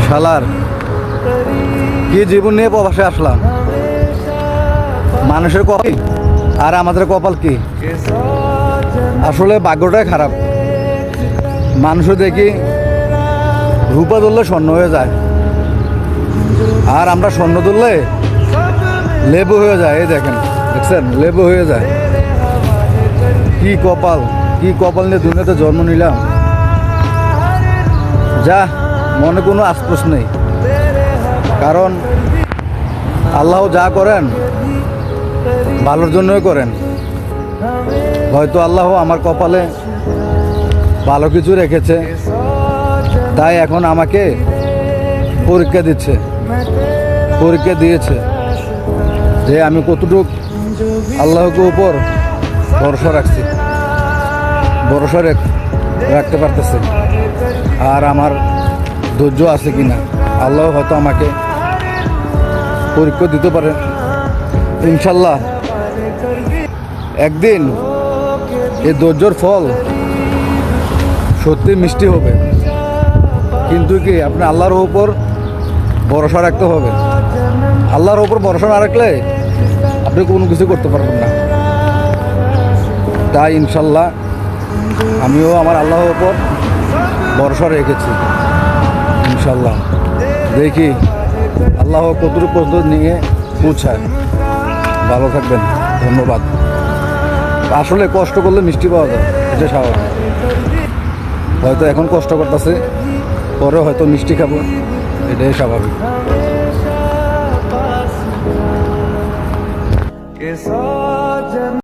শালার কি জীবন নিয়ে প্রবাসে আসলাম। মানুষের কপাল আর আমাদের কপাল কি, আসলে ভাগ্যটাই খারাপ। মানুষও দেখি রূপা ধরলে স্বর্ণ হয়ে যায়, আর আমরা স্বর্ণ ধরলে লেবু হয়ে যায়। এই দেখেন, দেখছেন, লেবু হয়ে যায়। কি কপাল, কি কপাল নিয়ে দুনিয়াতে জন্ম নিলাম। যা, মনে কোনো আফসোস নেই, কারণ আল্লাহ যা করেন ভালোর জন্যই করেন। হয়তো আল্লাহ আমার কপালে ভালো কিছু রেখেছে, তাই এখন আমাকে পরীক্ষা দিচ্ছে, পরীক্ষা দিয়েছে যে আমি কতটুকু আল্লাহকে উপর ভরসা রাখছি, ভরসা রাখতে পারতেছি, আর আমার ধৈর্য আছে কিনা। আল্লাহ হয়তো আমাকে পরীক্ষা দিতে পারে ইনশাল্লাহ। একদিন এই ধৈর্যর ফল সত্যি মিষ্টি হবে, কিন্তু কি আপনি আল্লাহর উপর ভরসা রাখতে হবে। আল্লাহর উপর ভরসা না রাখলে আপনি কোনো কিছু করতে পারবেন না। তাই ইনশাল্লাহ আমিও আমার আল্লাহর উপর ভরসা রেখেছি। ইনশাল্লাহ দেখি আল্লাহ কতটুকু পর্যন্ত নিয়ে পৌঁছায়। ভালো থাকবেন, ধন্যবাদ। আসলে কষ্ট করলে মিষ্টি পাওয়া যায়, এটা স্বাভাবিক। হয়তো এখন কষ্ট করতেছে, পরে হয়তো মিষ্টি খাবো, এটাই স্বাভাবিক।